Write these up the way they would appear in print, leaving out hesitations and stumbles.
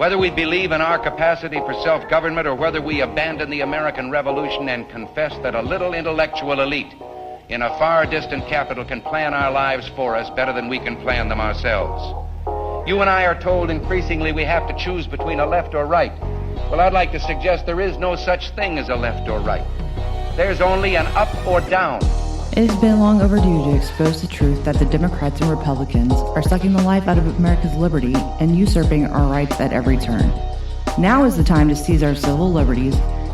Whether we believe in our capacity for self-government or whether we abandon the American Revolution and confess that a little intellectual elite in a far distant capital can plan our lives for us better than we can plan them ourselves. You and I are told increasingly we have to choose between a left or right. Well, I'd like to suggest there is no such thing as a left or right. There's only an up or down. It has been long overdue to expose the truth that the Democrats and Republicans are sucking the life out of America's liberty and usurping our rights at every turn. Now is the time to seize our civil liberties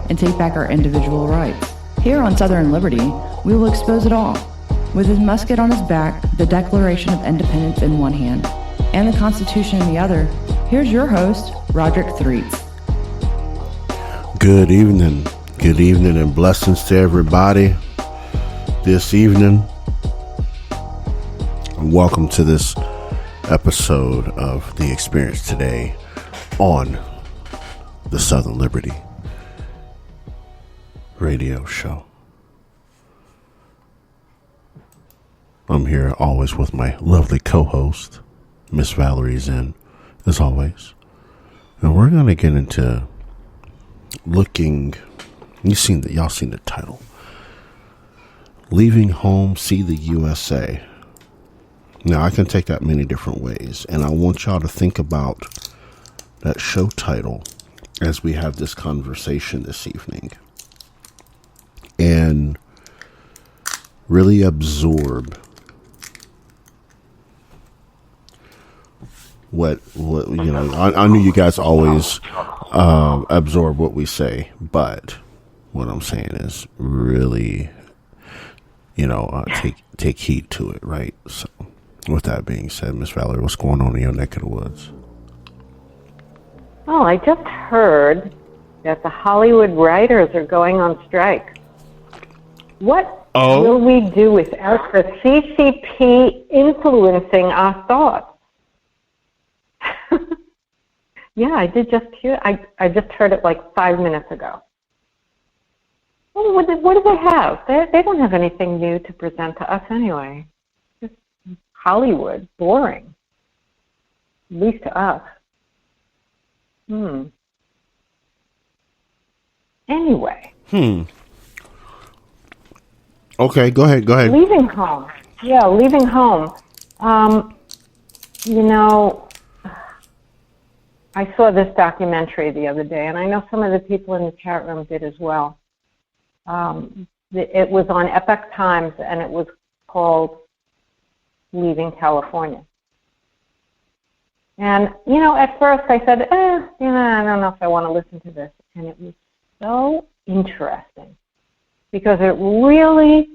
and take back our individual rights. Here on Southern Liberty, we will expose it all. With his musket on his back, the Declaration of Independence in one hand, and the Constitution in the other, here's your host, Roderick Threets. Good evening and blessings to everybody this evening. Welcome to this episode of The Experience Today on the Southern Liberty radio show. I'm here always with my lovely co-host, Miss Valerie Zen, as always. And we're going to get into looking, y'all seen the title. Leaving Home, See the USA. Now, I can take that many different ways, and I want y'all to think about that show title as we have this conversation this evening, and really absorb what you know. I knew you guys always absorb what we say, but what I'm saying is really, take heed to it, right? So, with that being said, Miss Valerie, what's going on in your neck of the woods? Oh, I just heard that the Hollywood writers are going on strike. What will we do without the CCP influencing our thoughts? Yeah, I did just hear. I just heard it like 5 minutes ago. Well, what do they have? They don't have anything new to present to us anyway. Just Hollywood, boring. At least to us. Anyway. Okay, go ahead. Leaving home. Yeah, leaving home. I saw this documentary the other day, and I know some of the people in the chat room did as well. It was on Epoch Times, and it was called Leaving California. And, at first I said, I don't know if I want to listen to this. And it was so interesting because it really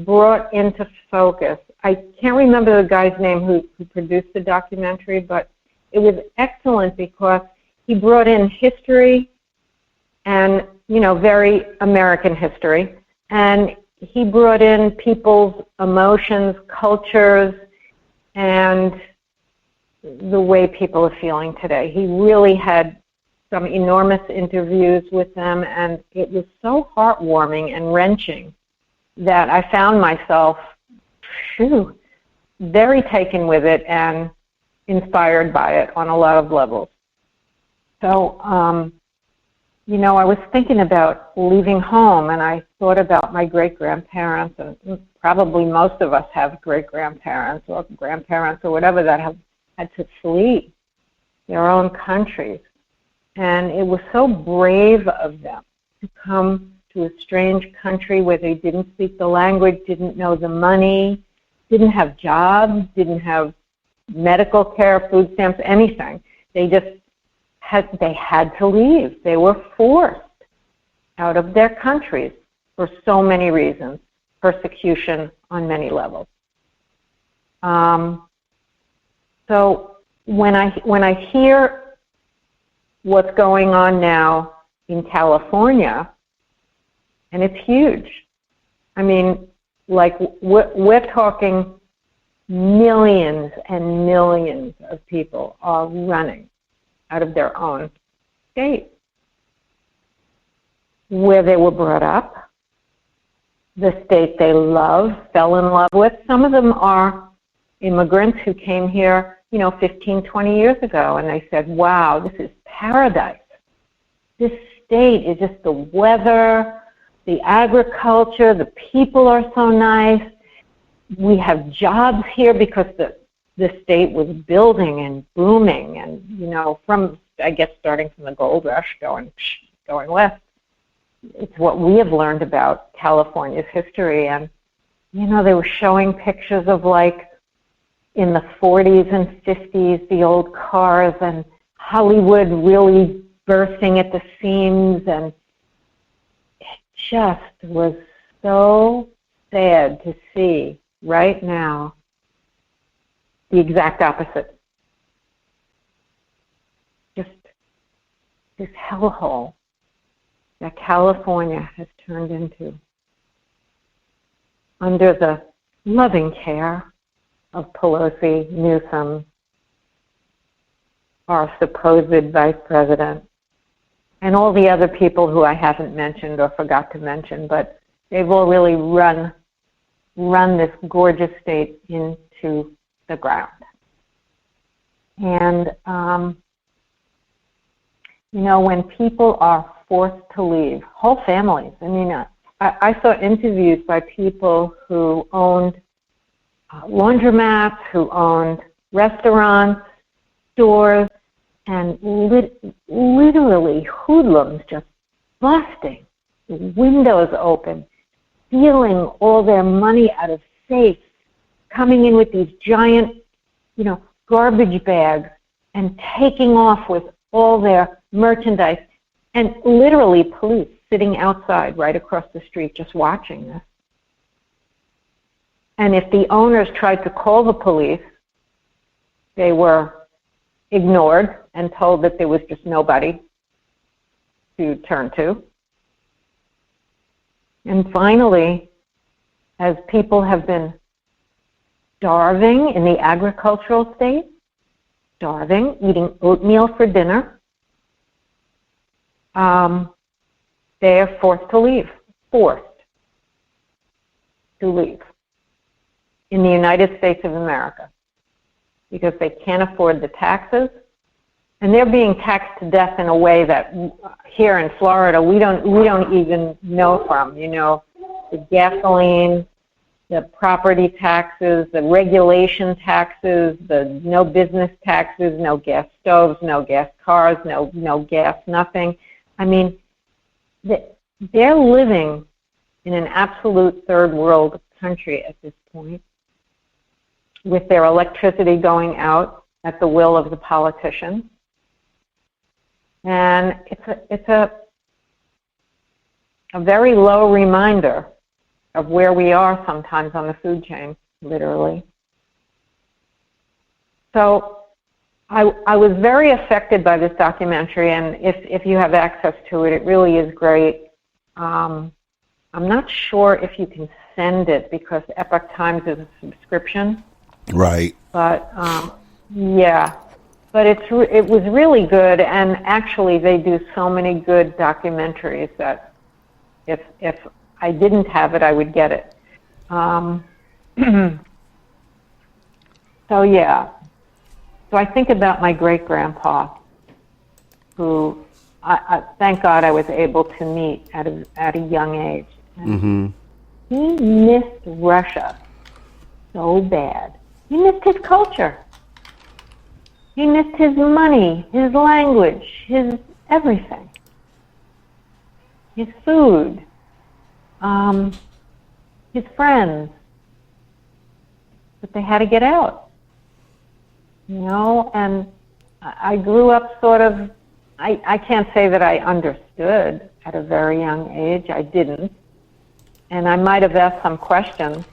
brought into focus. I can't remember the guy's name who produced the documentary, but it was excellent because he brought in history and, very American history. And he brought in people's emotions, cultures, and the way people are feeling today. He really had some enormous interviews with them, and it was so heartwarming and wrenching that I found myself, very taken with it and inspired by it on a lot of levels. So, I was thinking about leaving home, and I thought about my great-grandparents, and probably most of us have great-grandparents or grandparents or whatever that have had to flee their own countries. And it was so brave of them to come to a strange country where they didn't speak the language, didn't know the money, didn't have jobs, didn't have medical care, food stamps, anything. They just had to leave. They were forced out of their countries for so many reasons, persecution on many levels. So when I hear what's going on now in California, and it's huge. I mean, like we're talking millions and millions of people are running out of their own state, where they were brought up, the state they love, fell in love with. Some of them are immigrants who came here, 15, 20 years ago, and they said, wow, this is paradise. This state is just the weather, the agriculture, the people are so nice. We have jobs here because the state was building and booming, and from, I guess, starting from the gold rush going west. It's what we have learned about California's history. And they were showing pictures of, like, in the 40s and 50s, the old cars, and Hollywood really bursting at the seams, and it just was so sad to see right now the exact opposite. Just this hellhole that California has turned into under the loving care of Pelosi, Newsom, our supposed vice president, and all the other people who I haven't mentioned or forgot to mention, but they've all really run this gorgeous state into the ground. And, when people are forced to leave, whole families, I saw interviews by people who owned laundromats, who owned restaurants, stores, and literally hoodlums just busting the windows open, stealing all their money out of safes, coming in with these giant, garbage bags and taking off with all their merchandise, and literally police sitting outside right across the street just watching this. And if the owners tried to call the police, they were ignored and told that there was just nobody to turn to. And finally, as people have been starving in the agricultural state, eating oatmeal for dinner, they are forced to leave in the United States of America because they can't afford the taxes, and they're being taxed to death in a way that here in Florida we don't even know from. The gasoline, the property taxes, the regulation taxes, the no business taxes, no gas stoves, no gas cars, no gas, nothing. They're living in an absolute third world country at this point, with their electricity going out at the will of the politicians. And it's a very low reminder of where we are sometimes on the food chain, literally. So I was very affected by this documentary, and if you have access to it, it really is great. I'm not sure if you can send it because Epoch Times is a subscription. Right. But yeah, but it was really good, and actually they do so many good documentaries that if I didn't have it, I would get it. So yeah. So I think about my great-grandpa, who I thank God I was able to meet at a young age. Mm-hmm. He missed Russia so bad. He missed his culture. He missed his money, his language, his everything. His food, his friends. But they had to get out. And I grew up sort of, I can't say that I understood at a very young age. I didn't. And I might have asked some questions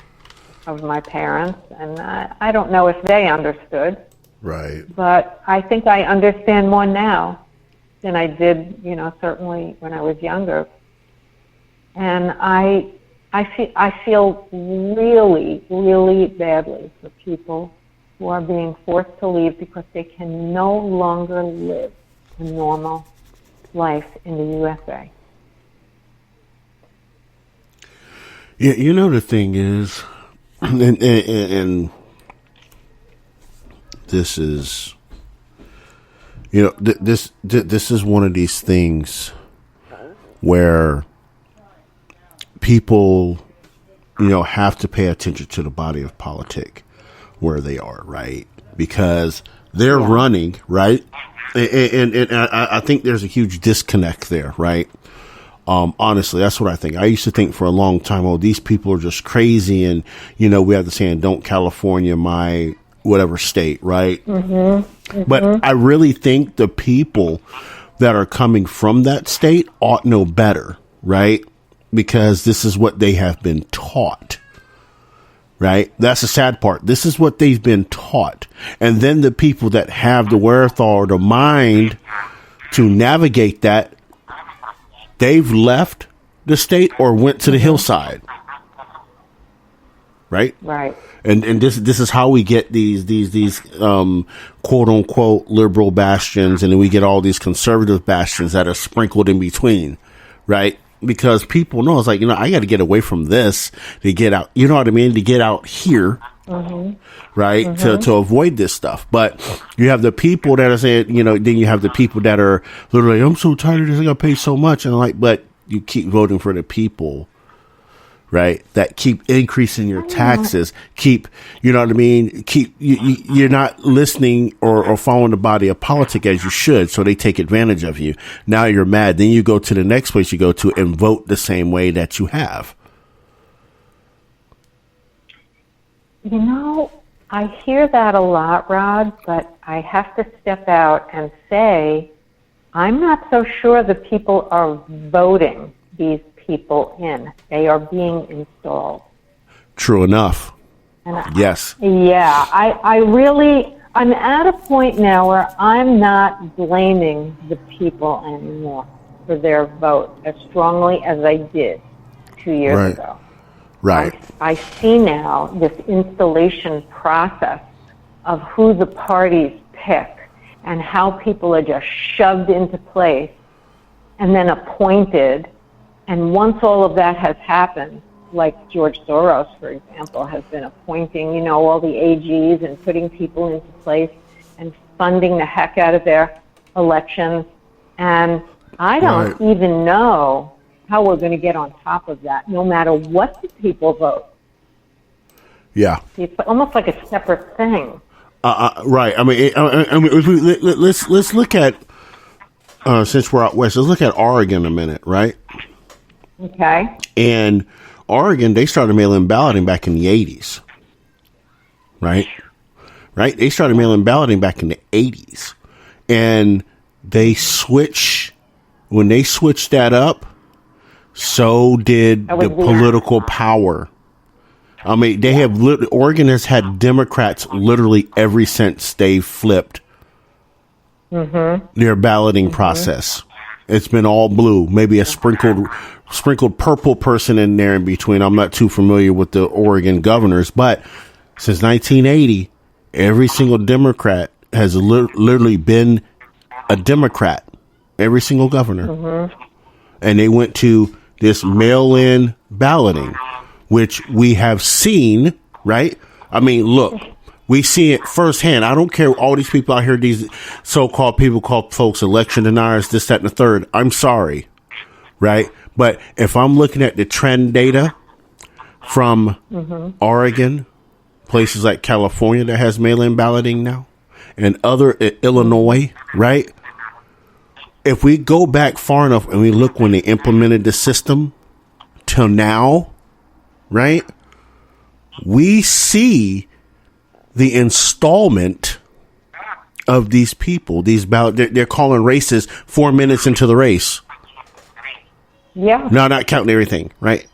of my parents, and I don't know if they understood. Right. But I think I understand more now than I did, certainly when I was younger. And I feel really, really badly for people who are being forced to leave because they can no longer live a normal life in the USA. Yeah, the thing is, and this is, You know, this is one of these things where people, you know, have to pay attention to the body of politic where they are, right? Because they're running, right? And I think there's a huge disconnect there, right? Honestly, that's what I think. I used to think for a long time, oh, these people are just crazy. And, you know, we have the saying, don't California my whatever state, right? But I really think the people that are coming from that state ought know better, right? Because this is what they have been taught, right? That's the sad part. This is what they've been taught. And then the people that have the wherewithal or the mind to navigate that, they've left the state or went to the hillside, right? Right. And this is how we get these quote unquote liberal bastions, and then we get all these conservative bastions that are sprinkled in between, right? Because people know it's like, you know, I got to get away from this to get out. You know what I mean? To get out here, right? To avoid this stuff. But you have the people that are saying, you know, then you have the people that are literally, I'm so tired of this. I got to pay so much, and I'm like, but you keep voting for the people, right? That keep increasing your taxes, keep, you know what I mean? You're not listening or following the body of politic as you should. So they take advantage of you. Now you're mad. Then you go to the next place you go to and vote the same way that you have. You know, I hear that a lot, Rod, but I have to step out and say, I'm not so sure the people are voting these people in. They are being installed. True enough. Yes. Yeah, I'm at a point now where I'm not blaming the people anymore for their vote as strongly as I did 2 years ago. Right. I see now this installation process of who the parties pick and how people are just shoved into place and then appointed. And once all of that has happened, like George Soros, for example, has been appointing, you know, all the AGs and putting people into place and funding the heck out of their elections. And I don't even know how we're going to get on top of that, no matter what the people vote. Yeah. It's almost like a separate thing. Right. I mean, let's look at, since we're out west, let's look at Oregon a minute, right? Okay. And Oregon, they started mail-in balloting back in the 80s. Right? They started mail-in balloting back in the 80s. And when they switched that up, so did the political power. I mean, Oregon has had Democrats literally ever since they flipped their balloting process. It's been all blue, maybe a sprinkled purple person in there in between. I'm not too familiar with the Oregon governors, but since 1980, every single Democrat has literally been a Democrat. Every single governor. And they went to this mail-in balloting, which we have seen, right? I mean, look, we see it firsthand. I don't care all these people out here, these so-called people call folks election deniers, this, that, and the third. I'm sorry, right? But if I'm looking at the trend data from Oregon, places like California that has mail-in balloting now, and other Illinois, right? If we go back far enough and we look when they implemented the system till now, right? We see the installment of these people, these they're calling races 4 minutes into the race. Yeah. No, not counting everything, right?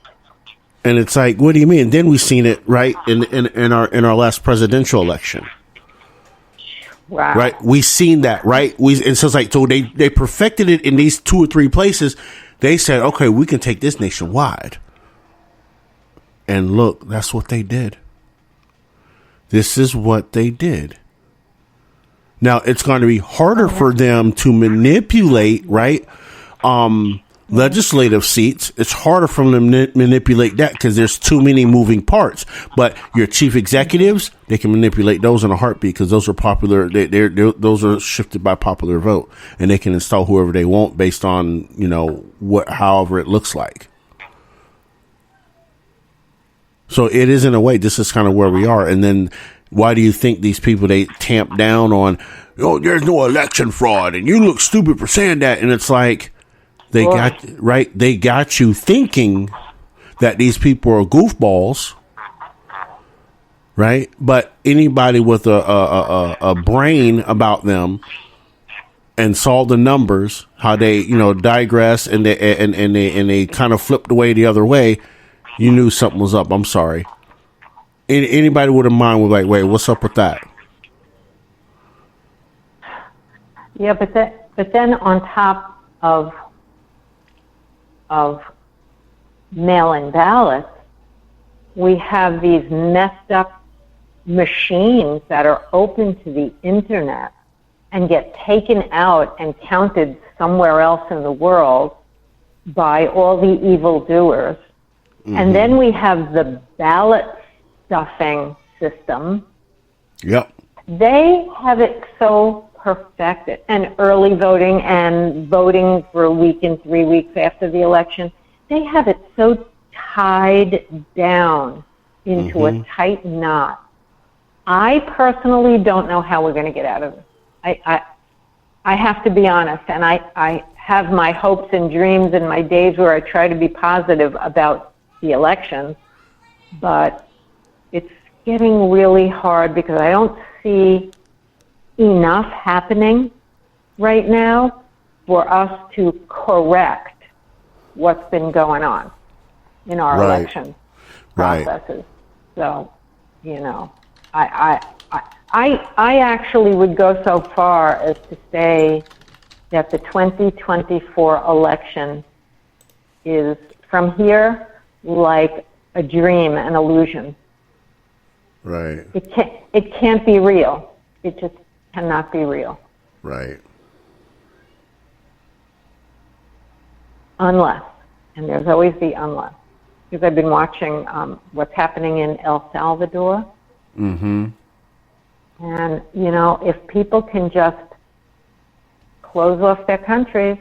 And it's like, what do you mean? Then we've seen it right in our last presidential election. Wow. Right, we've seen that, right? And so it's like, so they perfected it in these 2 or 3 places. They said, okay, we can take this nationwide. And look, that's what they did. This is what they did. Now it's going to be harder for them to manipulate, right? legislative seats, it's harder for them to manipulate that because there's too many moving parts. But your chief executives, they can manipulate those in a heartbeat because those are popular. Those are shifted by popular vote, and they can install whoever they want based on however it looks like. So it is, in a way, this is kind of where we are. And then why do you think these people, they tamp down on, there's no election fraud and you look stupid for saying that? And it's like, they got you thinking that these people are goofballs, right? But anybody with a brain about them and saw the numbers, how they, digress and they kind of flipped away the other way, you knew something was up. I'm sorry. Anybody with a mind was like, wait, what's up with that? Yeah, but then on top of mail-in ballots, we have these messed up machines that are open to the internet and get taken out and counted somewhere else in the world by all the evildoers. Mm-hmm. And then we have the ballot stuffing system. Yep. They have it so perfected. And early voting and voting for a week and 3 weeks after the election, they have it so tied down into a tight knot. I personally don't know how we're going to get out of it. I have to be honest, and I have my hopes and dreams and my days where I try to be positive about the elections, but it's getting really hard because I don't see enough happening right now for us to correct what's been going on in our election processes. So, I actually would go so far as to say that the 2024 election is, from here, like a dream, an illusion. Right. It can't be real. It just cannot be real. Right. Unless, and there's always the unless, because I've been watching what's happening in El Salvador. Mm-hmm. And, if people can just close off their countries,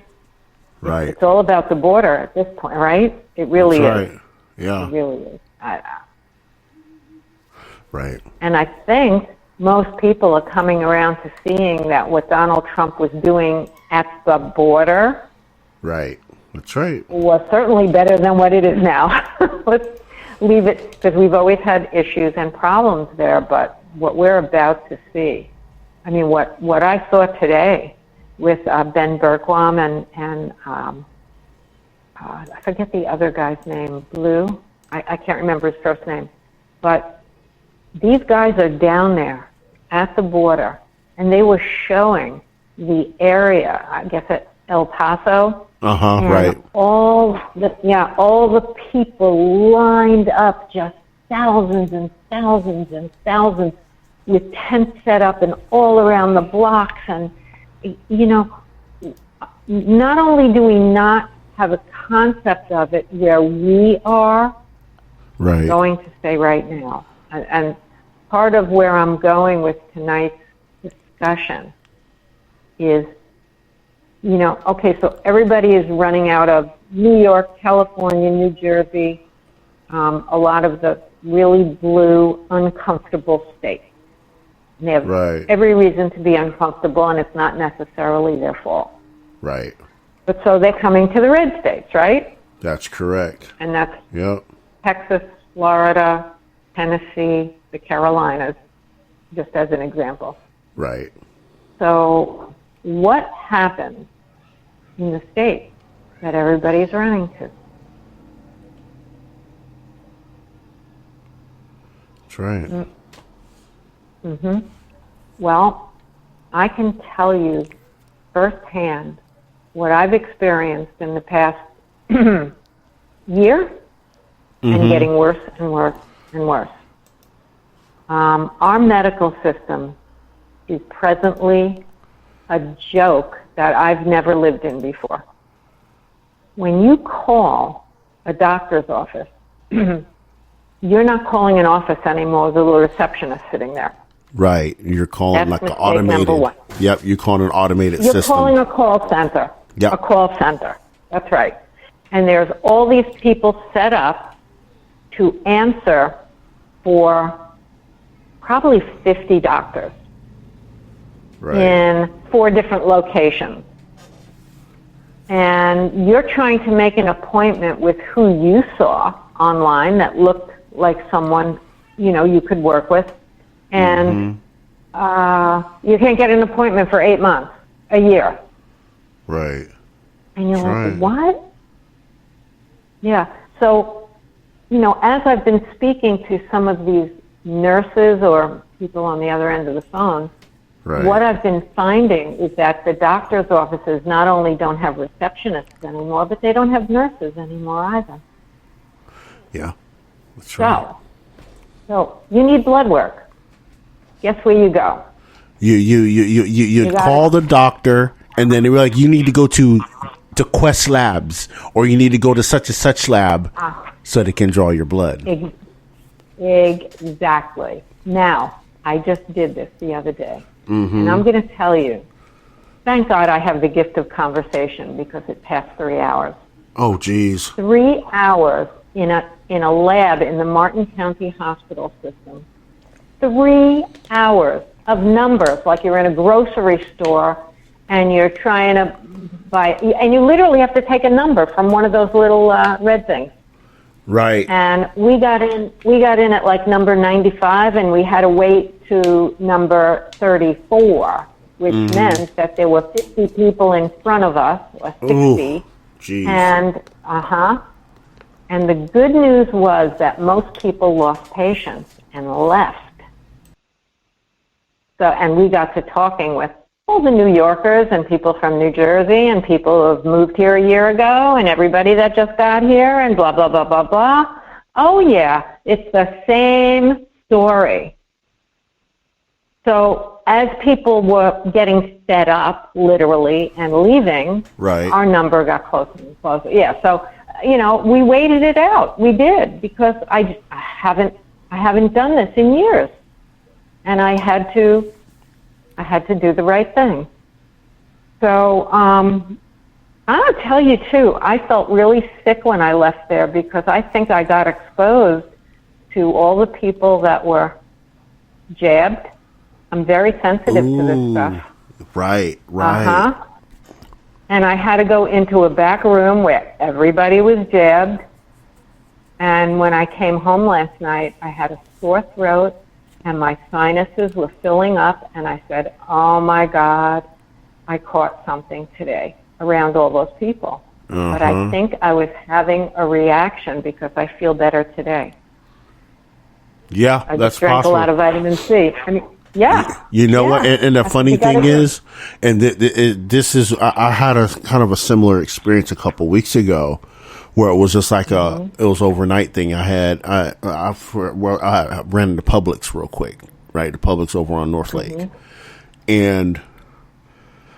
right. It's all about the border at this point, right? It really That's is. Right. Yeah. It really is. Right. And I think most people are coming around to seeing that what Donald Trump was doing at the border, right. That's right, was certainly better than what it is now. Let's leave it, because we've always had issues and problems there, but what we're about to see, I mean, what I saw today with Ben Bergquam and I forget the other guy's name, Blue. I can't remember his first name. But these guys are down there at the border, and they were showing the area, I guess at El Paso. And right. all the people lined up, just thousands and thousands and thousands, with tents set up and all around the blocks. And, not only do we not have a concept of it where we are going to say right now, and part of where I'm going with tonight's discussion is, okay, so everybody is running out of New York, California, New Jersey, a lot of the really blue, uncomfortable states. And they have every reason to be uncomfortable, and it's not necessarily their fault. Right. But so they're coming to the red states, right? That's correct. And that's Texas, Florida, Tennessee, the Carolinas, just as an example. Right. So what happens in the states that everybody's running to? That's right. Mm-hmm. Well, I can tell you firsthand what I've experienced in the past year, and getting worse and worse and worse. Our medical system is presently a joke that I've never lived in before. when you call a doctor's office, you're not calling an office anymore with a little receptionist sitting there. Right. You're calling That's like an mistake number automated. one. Yep. You're calling an automated You're system. calling a call center. Yep. A call center. That's right. And there's all these people set up to answer for probably 50 doctors Right. in 4 different locations. And you're trying to make an appointment with who you saw online that looked like someone, you could work with. And you can't get an appointment for 8 months, a year. Right. And you're That's like, right. what? Yeah. So, as I've been speaking to some of these nurses or people on the other end of the phone, Right. what I've been finding is that the doctor's offices not only don't have receptionists anymore, but they don't have nurses anymore either. Yeah. That's right. So you need blood work. Guess where you go? You got call it. the doctor, and then they were like, you need to go to Quest Labs, or you need to go to such and such lab, so they can draw your blood. Exactly. Now, I just did this the other day, and I'm going to tell you, thank God I have the gift of conversation because it passed 3 hours. Oh, geez. 3 hours in a lab in the Martin County Hospital System. 3 hours of numbers, like you're in a grocery store and you're trying to buy, and you literally have to take a number from one of those little red things. Right. And we got in at like number 95, and we had to wait to number 34, which meant that there were 50 people in front of us, or 60. Ooh, geez. And and the good news was that most people lost patience and left. So, and we got to talking with all the New Yorkers and people from New Jersey and people who have moved here a year ago and everybody that just got here and blah, blah, blah, blah, blah. Oh, yeah, it's the same story. So as people were getting fed up, literally, and leaving, Right. our number got closer and closer. Yeah, so, we waited it out. We did, because I haven't done this in years. And I had to do the right thing. So I'll tell you, too, I felt really sick when I left there because I think I got exposed to all the people that were jabbed. I'm very sensitive to this stuff. Right. And I had to go into a back room where everybody was jabbed. And when I came home last night, I had a sore throat and my sinuses were filling up. And I said, oh, my God, I caught something today around all those people. But I think I was having a reaction because I feel better today. Yeah, I that's just drank possible. a lot of vitamin C. I mean, yeah. You know what? And the That's funny what you gotta thing do. is, and this is, I had a kind of a similar experience a couple weeks ago, where it was just like it was overnight thing. I ran into Publix real quick, right? The Publix over on North Lake, and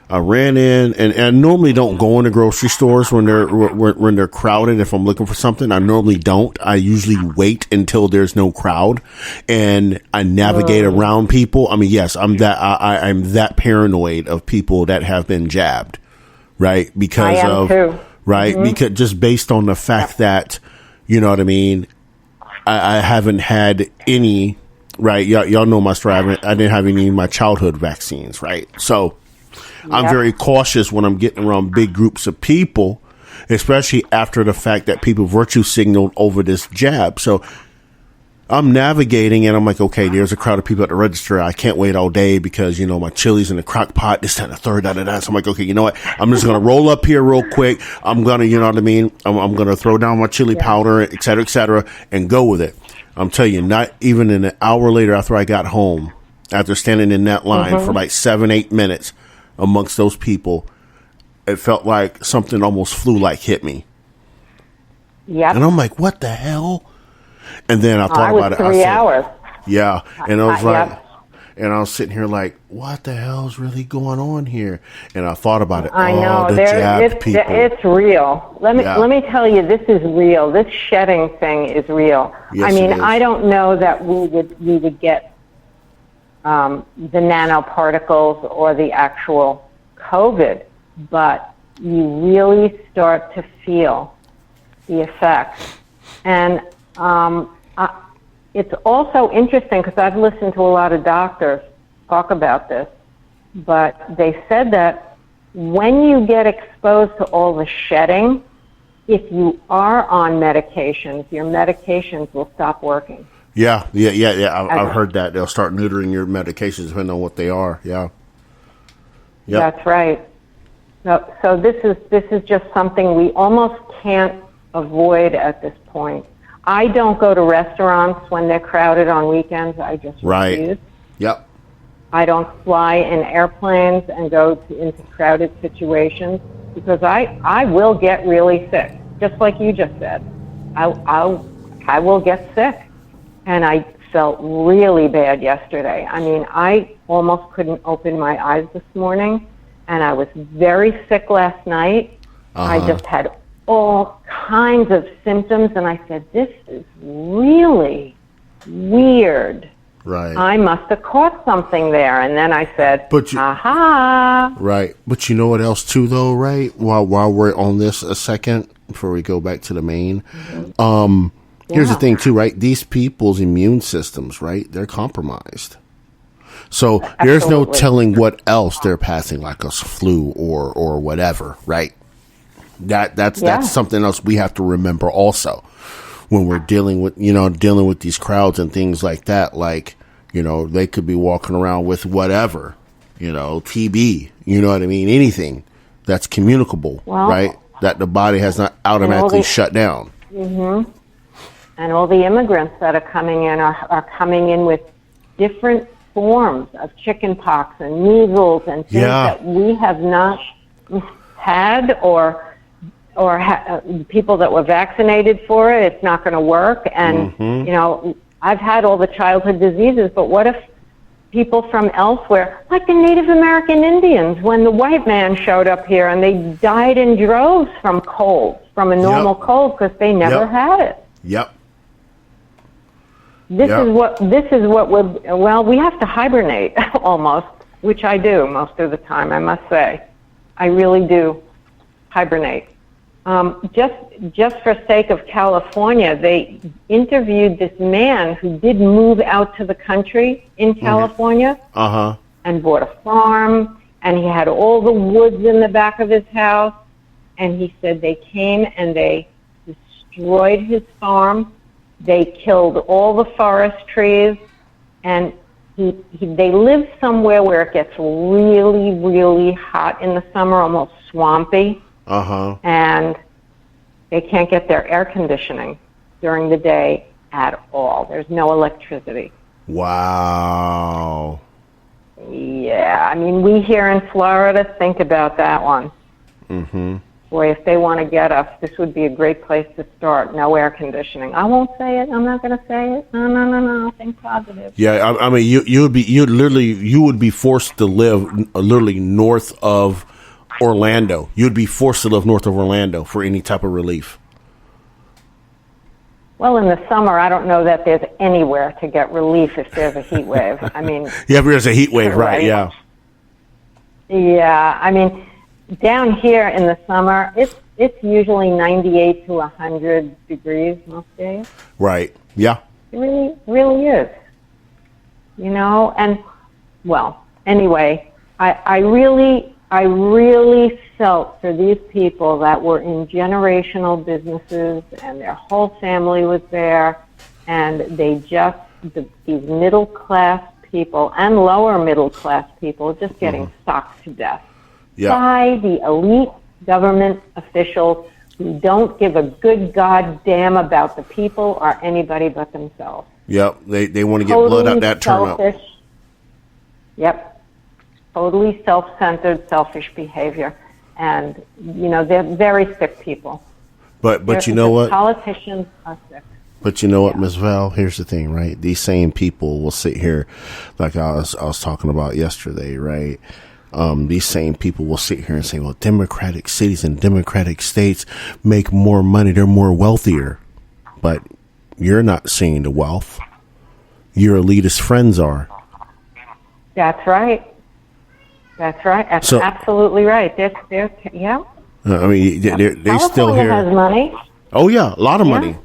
I ran in, and I normally don't go into grocery stores when they're crowded. If I'm looking for something, I normally don't. I usually wait until there's no crowd, and I navigate around people. I mean, yes, I'm that paranoid of people that have been jabbed, right? Because I am too. Right, because just based on the fact that, you know what I mean, I haven't had any. Right, y'all know my story. I didn't have any of my childhood vaccines, right? So I'm very cautious when I'm getting around big groups of people, especially after the fact that people virtue signaled over this jab. So I'm navigating and I'm like, okay, there's a crowd of people at the register. I can't wait all day because, my chili's in the crock pot, this, that, and the third, da. So I'm like, okay, you know what? I'm just going to roll up here real quick. I'm going to, you know what I mean? I'm going to throw down my chili powder, et cetera, and go with it. I'm telling you, not even an hour later after I got home, after standing in that line for like 7-8 minutes, amongst those people, it felt like something almost flu-like hit me. Yep. And I'm like, what the hell? And then I thought I about was it. 3 hours. Yeah. And I was like, And I was sitting here like, what the hell's really going on here? And I thought about it. I know. The jabbed people. It's real. Let me tell you, this is real. This shedding thing is real. Yes, I mean, it is. I don't know that we would get the nanoparticles or the actual COVID, but you really start to feel the effects. And it's also interesting because I've listened to a lot of doctors talk about this, but they said that when you get exposed to all the shedding, if you are on medications, your medications will stop working. Yeah. I've heard that. They'll start neutering your medications depending on what they are. Yeah. Yep. That's right. So this is just something we almost can't avoid at this point. I don't go to restaurants when they're crowded on weekends. I just refuse. Yep. I don't fly in airplanes and go into crowded situations because I will get really sick, just like you just said. I will get sick. And I felt really bad yesterday. I mean, I almost couldn't open my eyes this morning, and I was very sick last night. I just had all kinds of symptoms, and I said, this is really weird. Right. I must have caught something there. And then I said, aha. Right. But you know what else, too, though, right? While we're on this a second, before we go back to the main, here's the thing, too, right? These people's immune systems, right? They're compromised. So there's no telling what else they're passing, like a flu or whatever, right? That's something else we have to remember also when we're dealing with these crowds and things like that. Like, they could be walking around with whatever, TB, you know what I mean? Anything that's communicable, right? That the body has not automatically shut down. Mm-hmm. And all the immigrants that are coming in are coming in with different forms of chicken pox and measles and things that we have not had or people that were vaccinated for it. It's not going to work. And, I've had all the childhood diseases, but what if people from elsewhere, like the Native American Indians, when the white man showed up here and they died in droves from colds, from a normal cold because they never had it. Yep. This is what we have to hibernate almost, which I do most of the time, I must say. I really do hibernate. Just for sake of California, they interviewed this man who did move out to the country in California and bought a farm, and he had all the woods in the back of his house, and he said they came and they destroyed his farm. They killed all the forest trees, and they live somewhere where it gets really, really hot in the summer, almost swampy. And they can't get their air conditioning during the day at all. There's no electricity. Wow. Yeah, I mean, we here in Florida, think about that one. Boy, if they want to get us, this would be a great place to start. No air conditioning. I won't say it. I'm not going to say it. No. Think positive. Yeah, I mean, you would be forced to live literally north of Orlando. You'd be forced to live north of Orlando for any type of relief. Well, in the summer, I don't know that there's anywhere to get relief if there's a heat wave. I mean, if there's a heat wave, right? Yeah. Yeah, I mean, down here in the summer, it's usually 98 to 100 degrees most days. Right. Yeah. It really is. And well, anyway, I really felt for these people that were in generational businesses and their whole family was there, and they these middle class people and lower middle class people just getting socked to death by the elite government officials who don't give a good goddamn about the people or anybody but themselves. Yep, they want to get blood out that turnip. Yep. Totally self-centered, selfish behavior, and they're very sick people. But you know what? Politicians are sick. But you know what, Ms. Val? Here's the thing, right? These same people will sit here, like I was talking about yesterday, right? These same people will sit here and say, well, democratic cities and democratic states make more money. They're more wealthier. But you're not seeing the wealth. Your elitist friends are. That's right. That's right. That's So- absolutely right. Yeah. I mean, they still California here. has money. Oh, yeah, a lot of Yeah. money.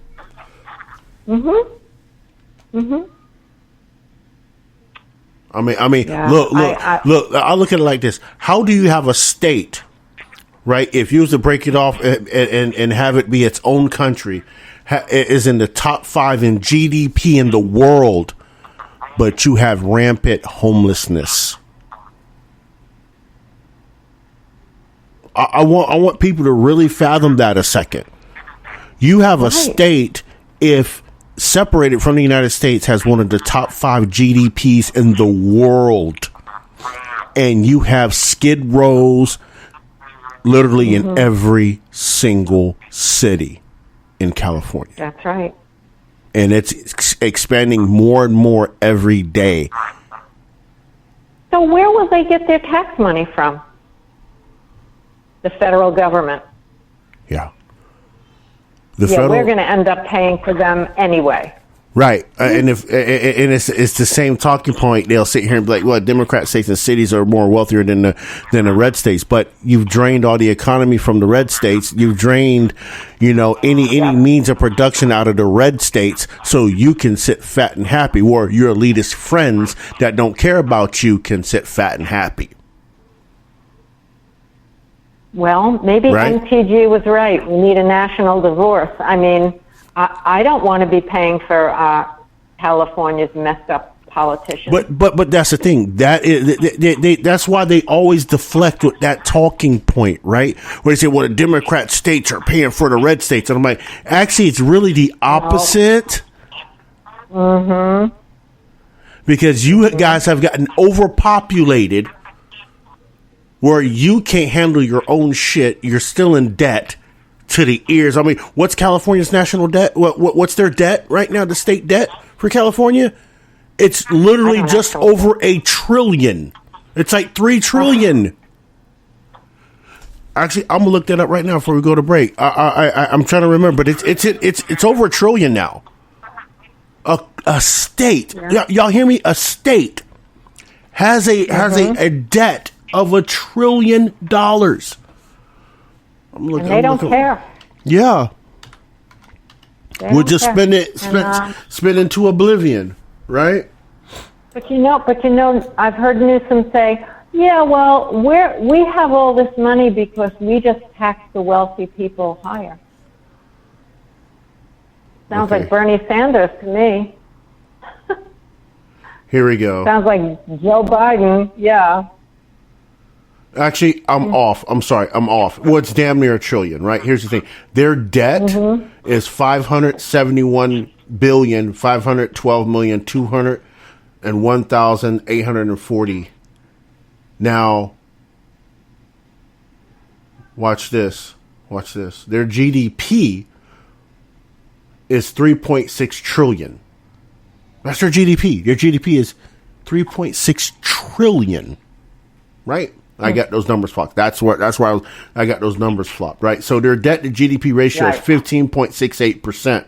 I mean, Yeah, look, I- I look at it like this. How do you have a state, right? If you was to break it off and have it be its own country, is in the top 5 in GDP in the world, but you have rampant homelessness. I want people to really fathom that a second. You have a Right. state, if separated from the United States, has one of the top 5 GDPs in the world. And you have skid rows literally in every single city in California. That's right. And it's expanding more and more every day. So where will they get their tax money from? The federal government. Yeah. The Yeah, federal, we're going to end up paying for them anyway. right. And it's the same talking point. They'll sit here and be like, well, Democrat states and cities are more wealthier than the red states. But you've drained all the economy from the red states. You've drained, any means of production out of the red states so you can sit fat and happy, or your elitist friends that don't care about you can sit fat and happy. Well, maybe Right. MTG was right. We need a national divorce. I mean, I don't want to be paying for California's messed up politicians. But that's the thing. That is, that's why they always deflect with that talking point, right? Where they say, well, the Democrat states are paying for the red states. And I'm like, actually, it's really the opposite. Mm-hmm. Because you guys have gotten overpopulated where you can't handle your own shit. You're still in debt to the ears. I mean, what's California's national debt? What's their debt right now, the state debt for California? It's literally just over $1 trillion. It's like $3 trillion. Actually, I'm gonna look that up right now before we go to break. I'm trying to remember, but it's over $1 trillion now. A state, y'all hear me? A state has a debt of $1 trillion. I'm looking, and they don't care. Yeah, They we'll don't just care. spend into oblivion, right? But you know, I've heard Newsom say, yeah, well, we have all this money because we just tax the wealthy people higher. Sounds Okay. like Bernie Sanders to me. Here we go. Sounds like Joe Biden. Yeah. Actually, I'm off. I'm sorry. I'm off. Well, it's damn near $1 trillion, right? Here's the thing. Their debt is $571,512,201,840. Now, watch this. Watch this. Their GDP is $3.6 trillion. That's their GDP. Their GDP is $3.6 trillion. Right? I got those numbers flopped. That's where I got those numbers flopped, right? So their debt to GDP ratio is 15.68%,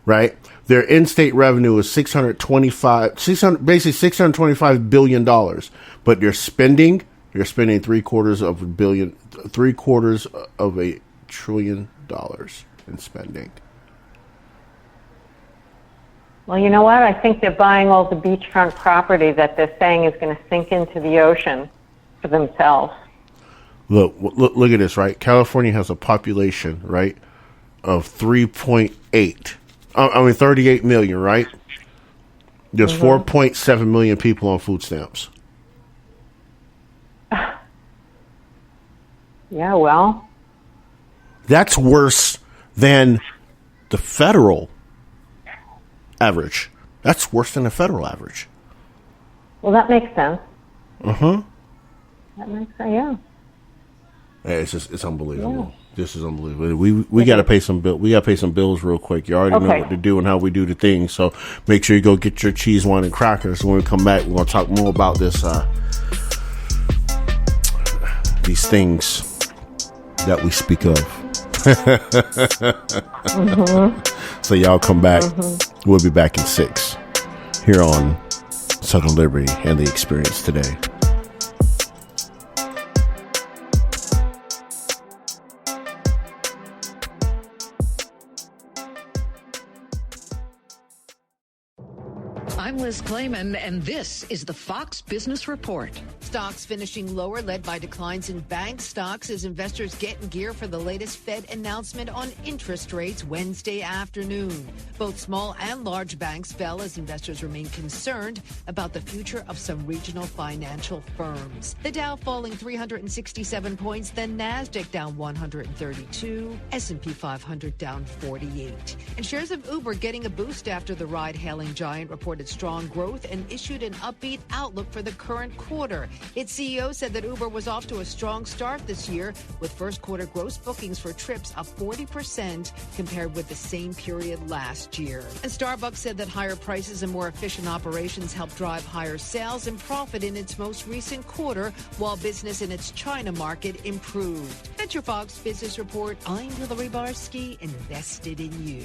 right? Their in-state revenue is basically $625 billion, but they're spending $750 billion in spending. Well, you know what? I think they're buying all the beachfront property that they're saying is going to sink into the ocean for themselves. Look at this, right? California has a population, right, of 38 million, right? There's 4.7 million people on food stamps. Yeah, well, That's worse than the federal average. That's worse than the federal average. that makes sense. Uh-huh. That makes sense, yeah. It's unbelievable. Yeah. This is unbelievable. We got to pay some bill. We got to pay some bills real quick. You already know what to do and how we do the things. So make sure you go get your cheese, wine, and crackers. When we come back, we're gonna talk more about this. These things that we speak of. So y'all come back. We'll be back in 6 here on Southern Liberty and the Experience Today. I'm Liz Clayman, and this is the Fox Business Report. Stocks finishing lower, led by declines in bank stocks as investors get in gear for the latest Fed announcement on interest rates Wednesday afternoon. Both small and large banks fell as investors remain concerned about the future of some regional financial firms. The Dow falling 367 points, the Nasdaq down 132, S&P 500 down 48. And shares of Uber getting a boost after the ride-hailing giant reported strong growth and issued an upbeat outlook for the current quarter. Its CEO said that Uber was off to a strong start this year, with first quarter gross bookings for trips up 40% compared with the same period last year. And Starbucks said that higher prices and more efficient operations helped drive higher sales and profit in its most recent quarter, while business in its China market improved. That's your Fox Business Report. I'm Hillary Barsky, invested in you.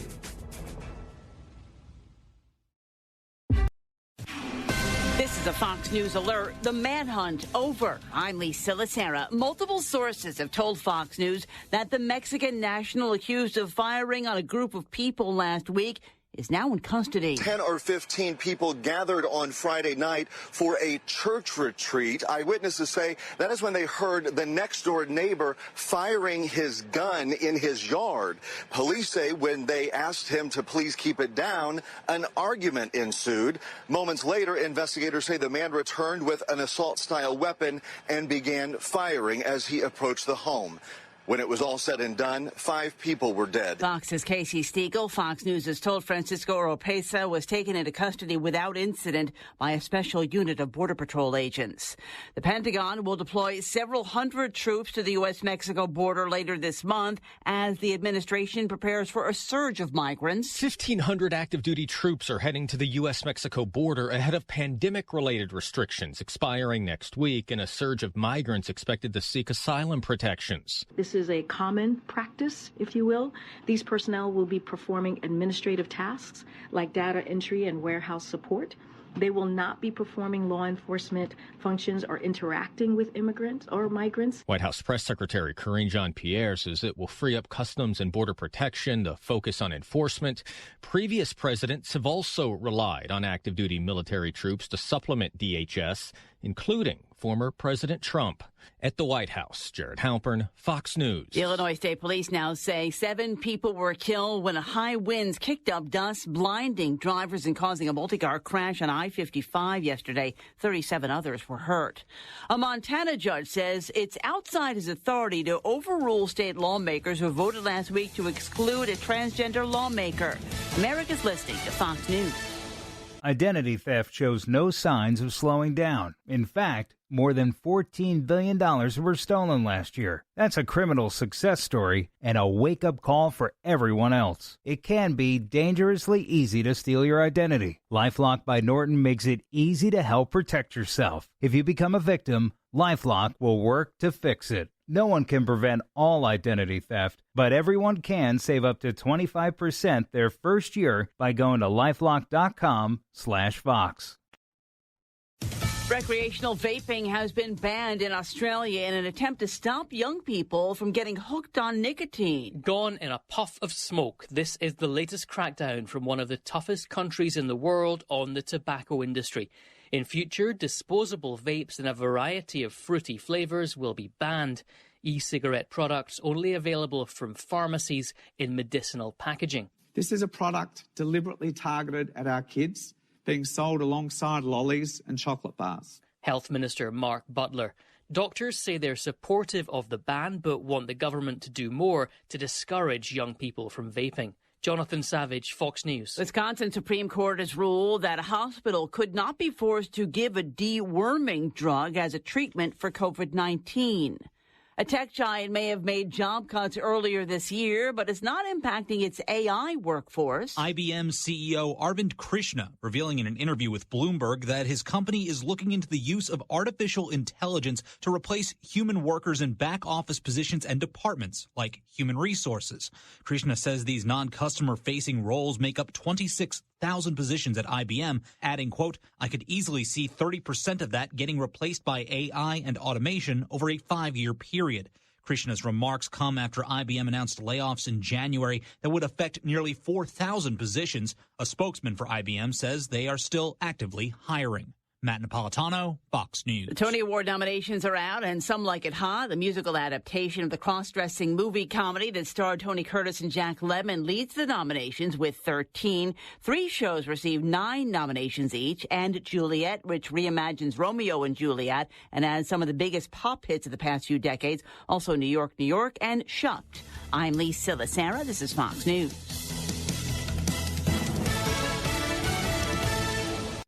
This is a Fox News alert. The manhunt over. I'm Lisa Lacera. Multiple sources have told Fox News that the Mexican national accused of firing on a group of people last week is now in custody. 10 or 15 people gathered on Friday night for a church retreat. Eyewitnesses say that is when they heard the next-door neighbor firing his gun in his yard. Police say when they asked him to please keep it down, an argument ensued. Moments later, investigators say the man returned with an assault-style weapon and began firing as he approached the home. When it was all said and done, 5 people were dead. Fox's Casey Stiegel. Fox News has told Francisco Oropesa was taken into custody without incident by a special unit of Border Patrol agents. The Pentagon will deploy several hundred troops to the U.S.-Mexico border later this month as the administration prepares for a surge of migrants. 1,500 active-duty troops are heading to the U.S.-Mexico border ahead of pandemic-related restrictions expiring next week and a surge of migrants expected to seek asylum protections. This is a common practice, if you will. These personnel will be performing administrative tasks like data entry and warehouse support. They will not be performing law enforcement functions or interacting with immigrants or migrants. White House Press Secretary Karine Jean-Pierre says it will free up Customs and Border Protection to focus on enforcement. Previous presidents have also relied on active-duty military troops to supplement DHS, including former President Trump. At the White House, Jared Halpern, Fox News. The Illinois State Police now say 7 people were killed when a high winds kicked up dust, blinding drivers and causing a multi-car crash on I-55 yesterday. 37 others were hurt. A Montana judge says it's outside his authority to overrule state lawmakers who voted last week to exclude a transgender lawmaker. America's listening to Fox News. Identity theft shows no signs of slowing down. In fact, more than $14 billion were stolen last year. That's a criminal success story and a wake-up call for everyone else. It can be dangerously easy to steal your identity. LifeLock by Norton makes it easy to help protect yourself. If you become a victim, LifeLock will work to fix it. No one can prevent all identity theft, but everyone can save up to 25% their first year by going to LifeLock.com/Fox. Recreational vaping has been banned in Australia in an attempt to stop young people from getting hooked on nicotine. Gone in a puff of smoke. This is the latest crackdown from one of the toughest countries in the world on the tobacco industry. In future, disposable vapes in a variety of fruity flavours will be banned. E-cigarette products only available from pharmacies in medicinal packaging. This is a product deliberately targeted at our kids, being sold alongside lollies and chocolate bars. Health Minister Mark Butler. Doctors say they're supportive of the ban but want the government to do more to discourage young people from vaping. Jonathan Savage, Fox News. Wisconsin Supreme Court has ruled that a hospital could not be forced to give a deworming drug as a treatment for COVID-19. A tech giant may have made job cuts earlier this year, but it's not impacting its AI workforce. IBM CEO Arvind Krishna revealing in an interview with Bloomberg that his company is looking into the use of artificial intelligence to replace human workers in back office positions and departments like human resources. Krishna says these non-customer facing roles make up 26,000 positions at IBM, adding, quote, "I could easily see 30% of that getting replaced by AI and automation over a 5-year period." Krishna's remarks come after IBM announced layoffs in January that would affect nearly 4,000 positions. A spokesman for IBM says they are still actively hiring. Matt Napolitano, Fox News. The Tony Award nominations are out, and Some Like It Hot, the musical adaptation of the cross-dressing movie comedy that starred Tony Curtis and Jack Lemmon, leads the nominations with 13. 3 shows received 9 nominations each, and Juliet, which reimagines Romeo and Juliet and adds some of the biggest pop hits of the past few decades. Also New York, New York, and Shucked. I'm Lee Silasara. This is Fox News.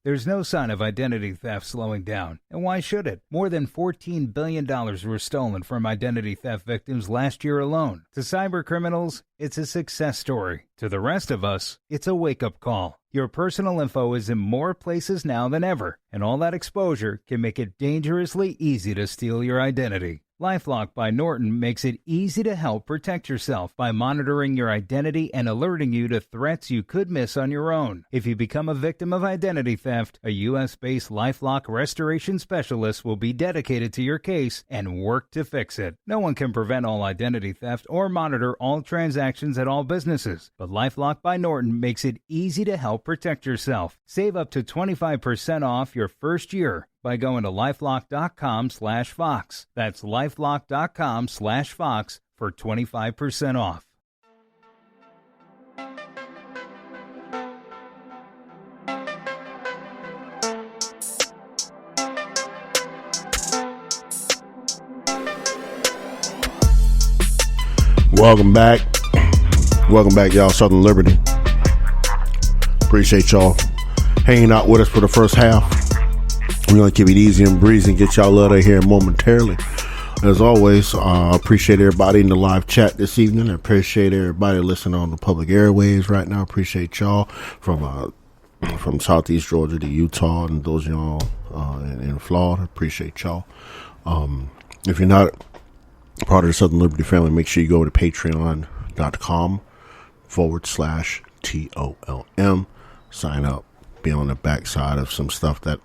There's no sign of identity theft slowing down. And why should it? More than $14 billion were stolen from identity theft victims last year alone. To cyber criminals, it's a success story. To the rest of us, it's a wake-up call. Your personal info is in more places now than ever, and all that exposure can make it dangerously easy to steal your identity. LifeLock by Norton makes it easy to help protect yourself by monitoring your identity and alerting you to threats you could miss on your own. If you become a victim of identity theft, a U.S.-based LifeLock restoration specialist will be dedicated to your case and work to fix it. No one can prevent all identity theft or monitor all transactions at all businesses, but LifeLock by Norton makes it easy to help protect yourself. Save up to 25% off your first year by going to LifeLock.com/Fox. That's LifeLock.com/Fox for 25% off. Welcome back. Welcome back, y'all. Southern Liberty. Appreciate y'all hanging out with us for the first half. We're going to keep it easy and breezy and get y'all out of here momentarily. As always, appreciate everybody in the live chat this evening. I appreciate everybody listening on the public airwaves right now. Appreciate y'all from Southeast Georgia to Utah and those y'all in Florida. Appreciate y'all. If you're not part of the Southern Liberty family, make sure you go to patreon.com/TOLM. Sign up. Be on the backside of some stuff that,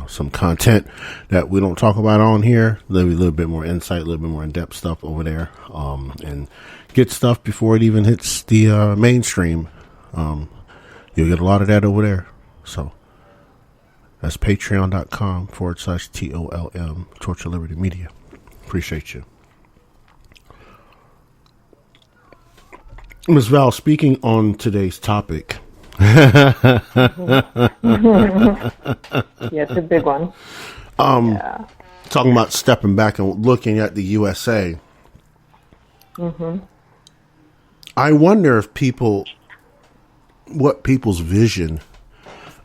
some content that we don't talk about on here. A little bit more insight, a little bit more in-depth stuff over there, and get stuff before it even hits the mainstream. You'll get a lot of that over there. So that's patreon.com/TOLM, Torch of Liberty Media. Appreciate you. Ms. Val, speaking on today's topic. Yeah, it's a big one. Talking about stepping back and looking at the USA. Mm-hmm. I wonder if what people's vision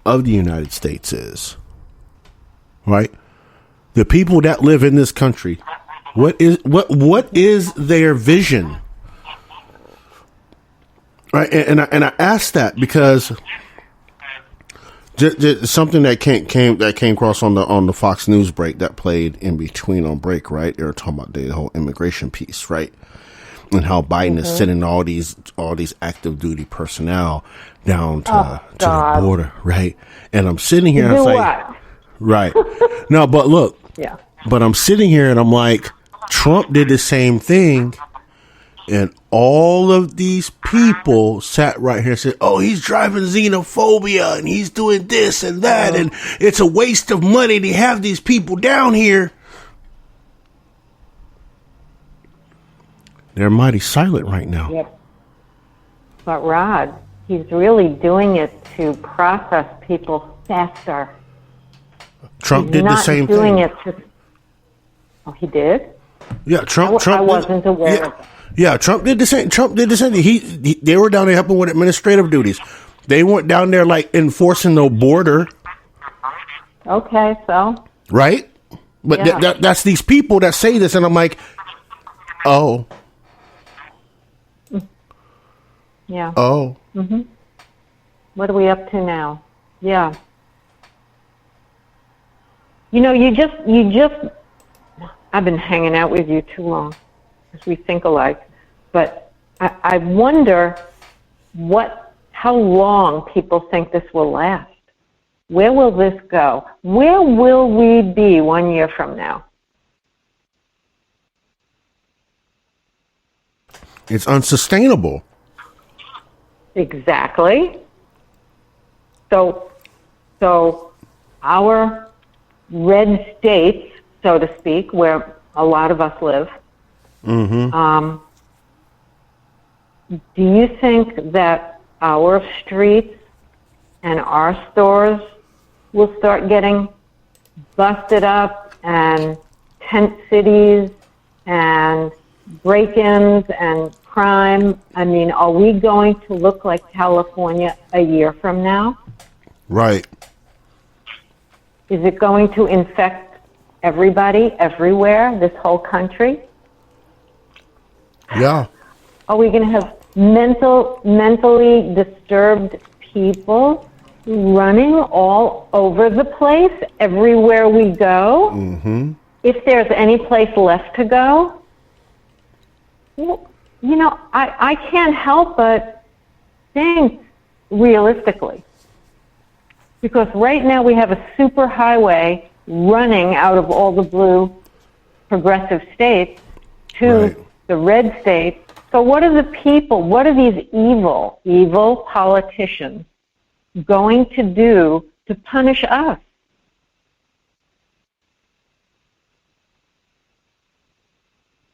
of the United States is. Right? The people that live in this country, what is their vision? Right, and I asked that because just something that came across on the Fox News break that played in between on break. Right, they were talking about the whole immigration piece, right, and how Biden is sending all these active duty personnel down to the border, right? And I'm sitting here and I'm like, right, no, but look, yeah, but I'm sitting here and I'm like, Trump did the same thing. And all of these people sat right here and said, oh, he's driving xenophobia and he's doing this and that. And it's a waste of money to have these people down here. They're mighty silent right now. Yep. But Rod, he's really doing it to process people faster. Trump did the same thing. Doing it to... Oh, he did? Yeah, Trump. I wasn't aware of it. Yeah, Trump did the same. They were down there helping with administrative duties. They weren't down there like enforcing the border. Okay, so. Right? But that's these people that say this, and I'm like, Oh. Yeah. Oh. Mm-hmm. What are we up to now? Yeah. You know, you just, I've been hanging out with you too long because we think alike. But I wonder how long people think this will last. Where will this go? Where will we be 1 year from now? It's unsustainable. Exactly. So our red states, so to speak, where a lot of us live, Mm-hmm. Do you think that our streets and our stores will start getting busted up, and tent cities and break-ins and crime? I mean, are we going to look like California a year from now? Right. Is it going to infect everybody, everywhere, this whole country? Yeah. Are we going to have mentally disturbed people running all over the place, everywhere we go? Mm-hmm. If there's any place left to go? Well, you know, I can't help but think realistically. Because right now we have a super highway running out of all the blue progressive states to the red states. So what are the people, what are these evil politicians going to do to punish us?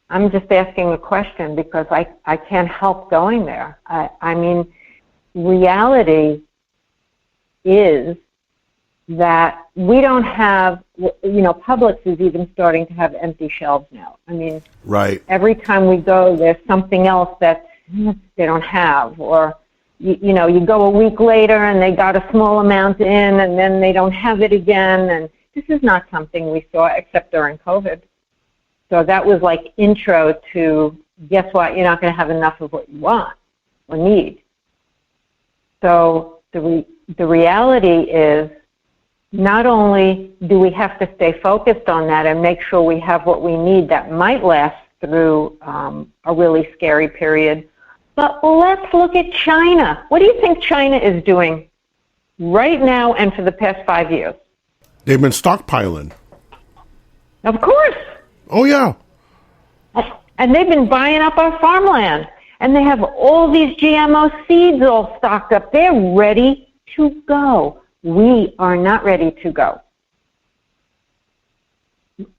I'm just asking a question because I can't help going there. I mean, reality is that we don't have, you know, Publix is even starting to have empty shelves now. I mean, right. Every time we go, there's something else that they don't have. Or, you know, you go a week later and they got a small amount in and then they don't have it again. And this is not something we saw except during COVID. So that was like intro to, guess what, you're not going to have enough of what you want or need. So the reality is, not only do we have to stay focused on that and make sure we have what we need that might last through a really scary period, but let's look at China. What do you think China is doing right now and for the past 5 years? They've been stockpiling. Of course. Oh, yeah. And they've been buying up our farmland. And they have all these GMO seeds all stocked up. They're ready to go. We are not ready to go.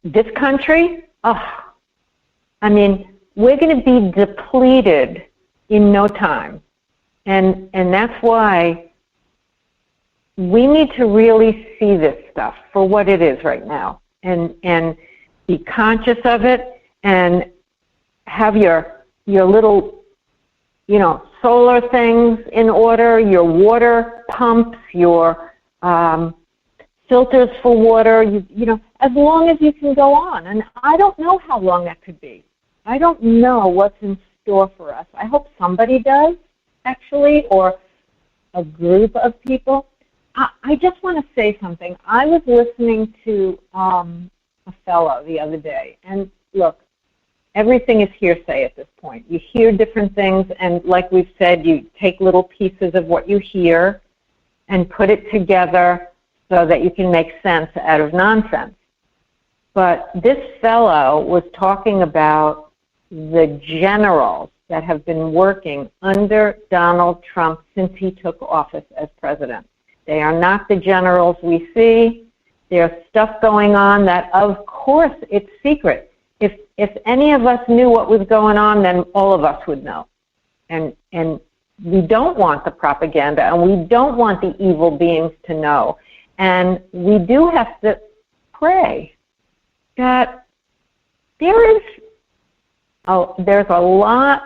This country, I mean, we're going to be depleted in no time. And that's why we need to really see this stuff for what it is right now and be conscious of it and have your little, you know, solar things in order, your water pumps, your filters for water, you know, as long as you can go on. And I don't know how long that could be. I don't know what's in store for us. I hope somebody does, actually, or a group of people. I just want to say something. I was listening to a fellow the other day, and look, everything is hearsay at this point. You hear different things, and like we've said, you take little pieces of what you hear and put it together so that you can make sense out of nonsense. But this fellow was talking about the generals that have been working under Donald Trump since he took office as president. They are not the generals we see. There's stuff going on that, of course, it's secret. If any of us knew what was going on, then all of us would know. And we don't want the propaganda, and we don't want the evil beings to know. And we do have to pray that there's a lot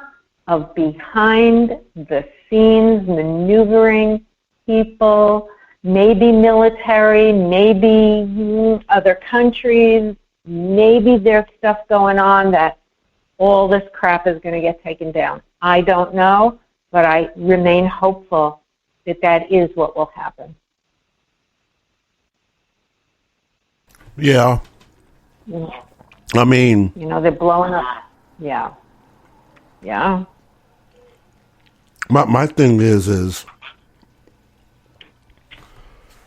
of behind-the-scenes maneuvering people, maybe military, maybe other countries, maybe there's stuff going on that all this crap is going to get taken down. I don't know, but I remain hopeful that that is what will happen. Yeah. You know, I mean, they're blowing up. Yeah. Yeah. My thing is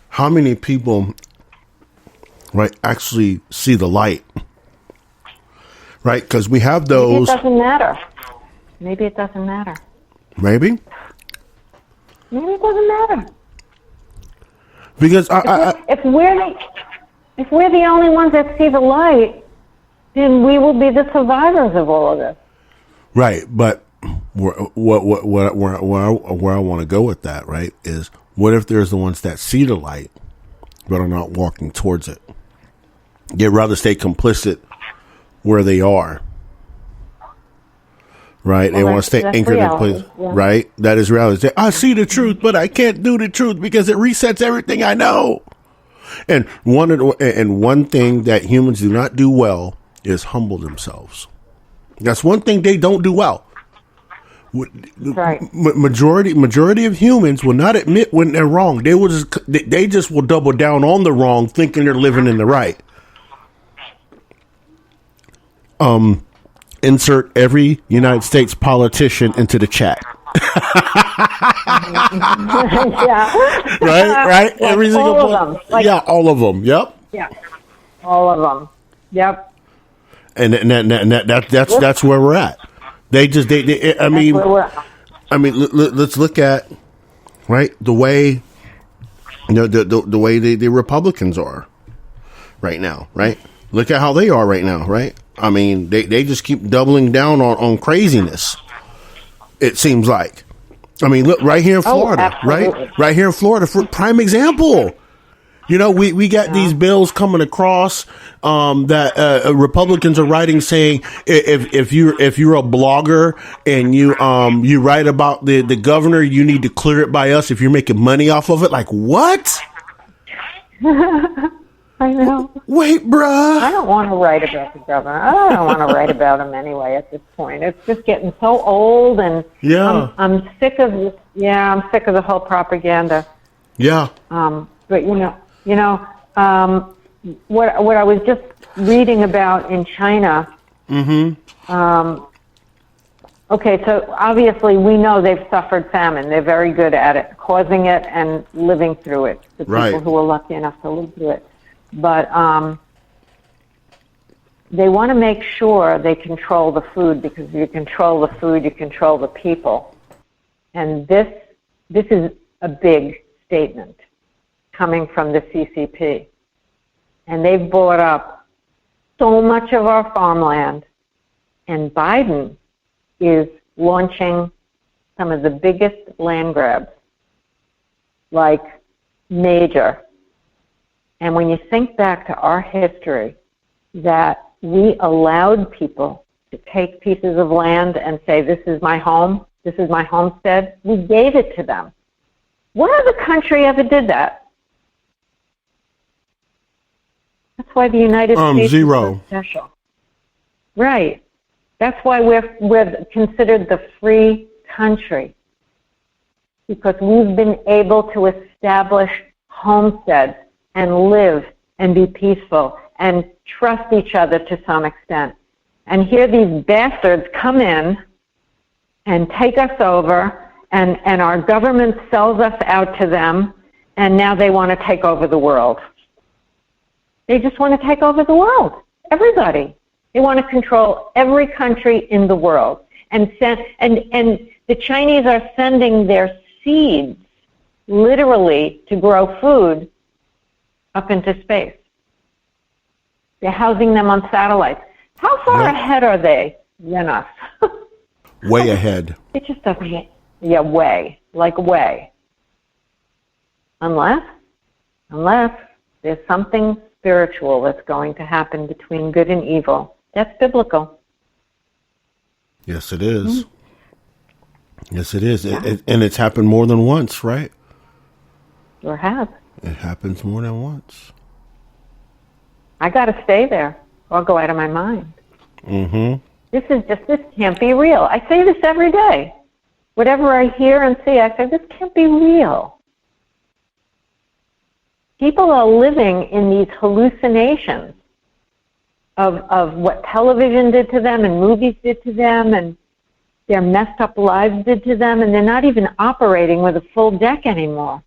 how many people, right, actually see the light, right? Because we have those. Maybe it doesn't matter. Maybe it doesn't matter. Maybe it doesn't matter. Because if we're the only ones that see the light, then we will be the survivors of all of this. Right, but where I want to go with that, right, is what if there's the ones that see the light but are not walking towards it? They'd rather stay complicit where they are, right? They want to stay anchored in place, right? That is reality. I see the truth, but I can't do the truth because it resets everything I know. And one thing that humans do not do well is humble themselves. That's one thing they don't do well. Right. Majority of humans will not admit when they're wrong. They just will double down on the wrong, thinking they're living in the right. Insert every United States politician into the chat. Yeah. Right. Like every single all of them. yeah, all of them. Yep. Yeah. All of them. Yep. And that's where we're at. Let's look at, right, the way the way the Republicans are right now, right? Look at how they are right now, right? I mean, they just keep doubling down on craziness. It seems like. I mean, look right here in Florida, right? Right here in Florida, for prime example. We got these bills coming across that Republicans are writing, saying if you're a blogger and you write about the governor, you need to clear it by us if you're making money off of it. Like what? I know. Wait, bruh. I don't want to write about the governor. I don't want to write about him anyway at this point. It's just getting so old, and I'm sick of this. Yeah, I'm sick of the whole propaganda. Yeah. But what I was just reading about in China. Mm-hmm. Okay, so obviously we know they've suffered famine. They're very good at it, causing it and living through it. The people who are lucky enough to live through it. But they want to make sure they control the food, because if you control the food, you control the people. And this is a big statement coming from the CCP. And they've bought up so much of our farmland. And Biden is launching some of the biggest land grabs, like major. And when you think back to our history, that we allowed people to take pieces of land and say, this is my home, this is my homestead, we gave it to them. What other country ever did that? That's why the United States is so special. Right. That's why we're considered the free country, because we've been able to establish homesteads and live and be peaceful and trust each other to some extent. And here these bastards come in and take us over, and our government sells us out to them, and now they want to take over the world. They just want to take over the world. Everybody. They want to control every country in the world. And the Chinese are sending their seeds, literally, to grow food up into space. They're housing them on satellites. How far ahead are they than us? Way ahead. It just doesn't make... Yeah, way. Like way. Unless there's something spiritual that's going to happen between good and evil. That's biblical. Yes, it is. Mm-hmm. Yes, it is. Yeah. And it's happened more than once, right? Sure has. It happens more than once. I got to stay there, or I'll go out of my mind. Mm-hmm. this can't be real. I say this every day. Whatever I hear and see, I say, this can't be real. People are living in these hallucinations of what television did to them and movies did to them and their messed up lives did to them, and they're not even operating with a full deck anymore.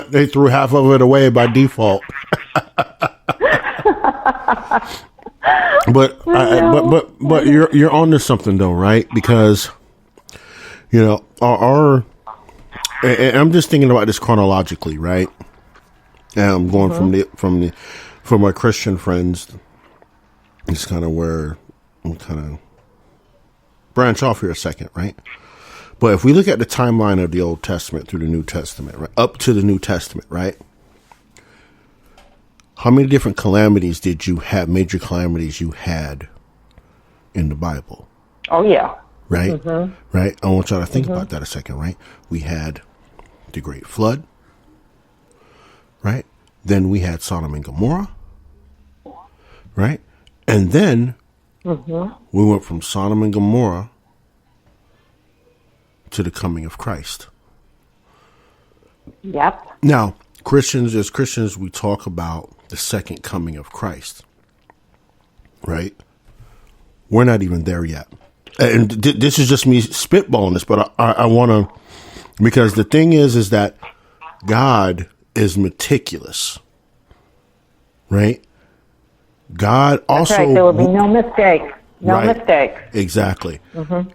They threw half of it away by default. But you're on to something though, right? Because you know our and I'm just thinking about this chronologically, right? And I'm going from my Christian friends. It's kind of where I'm kind of branch off here a second, right? But if we look at the timeline of the Old Testament through the New Testament, right, up to the New Testament, right? How many different calamities did you have, major calamities you had in the Bible? Oh, yeah. Right? Mm-hmm. Right? I want y'all to think about that a second, right? We had the Great Flood, right? Then we had Sodom and Gomorrah, right? And then we went from Sodom and Gomorrah to the coming of Christ. Yep. Now, as Christians, we talk about the second coming of Christ, right? We're not even there yet. And this is just me spitballing this, but I want to, because the thing is that God is meticulous, right? God also... That's right. There will be no mistakes. No mistakes. Exactly.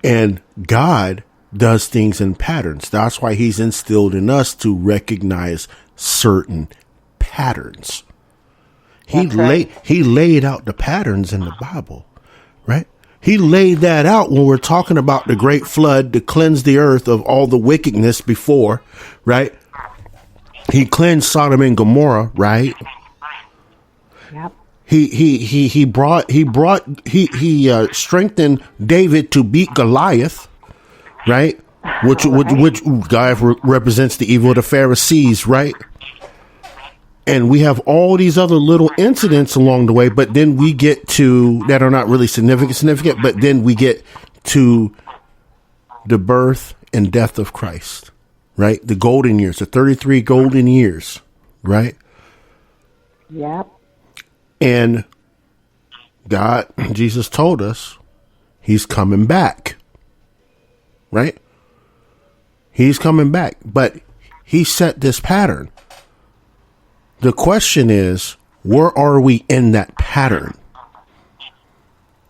And God does things in patterns. That's why he's instilled in us to recognize certain patterns. He laid out the patterns in the Bible, right? He laid that out when we're talking about the great flood to cleanse the earth of all the wickedness before, right? He cleansed Sodom and Gomorrah, right? Yep. He strengthened David to beat Goliath, right? Which Goliath represents the evil of the Pharisees, right? And we have all these other little incidents along the way, but then we get to that are not really significant, but then we get to the birth and death of Christ, right? The golden years, the 33 golden years, right? Yep. And Jesus told us he's coming back, right? He's coming back, but he set this pattern. The question is, where are we in that pattern?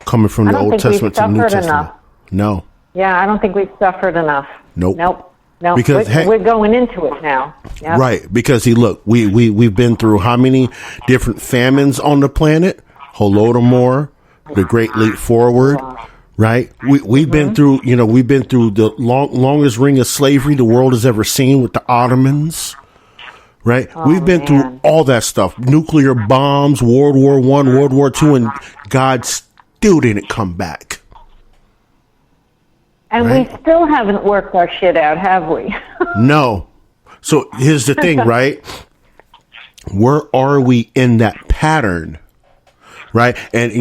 Coming from the Old Testament to the New Testament. Enough. No. Yeah, I don't think we've suffered enough. Nope. No, because we're going into it now. Yep. Right, because we've been through how many different famines on the planet? Holodomor, the Great Leap Forward, right? We've been through, we've been through the longest reign of slavery the world has ever seen with the Ottomans, right? We've been through all that stuff, nuclear bombs, World War I, World War II, and God still didn't come back. And we still haven't worked our shit out, have we? No. So here's the thing, right? Where are we in that pattern? Right. And,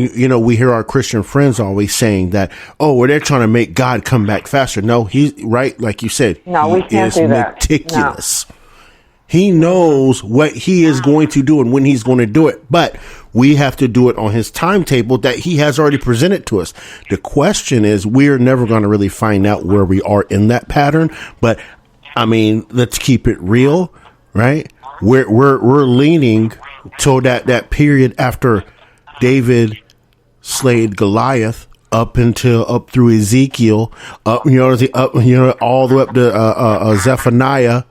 we hear our Christian friends always saying that, they're trying to make God come back faster. No, he's right. Like you said, we can't do that. Meticulous. No. He knows what he is going to do and when he's going to do it. But we have to do it on his timetable that he has already presented to us. The question is, we're never going to really find out where we are in that pattern. But I mean, let's keep it real, right? We're leaning to that period after David slayed Goliath up through Ezekiel, all the way up to Zephaniah,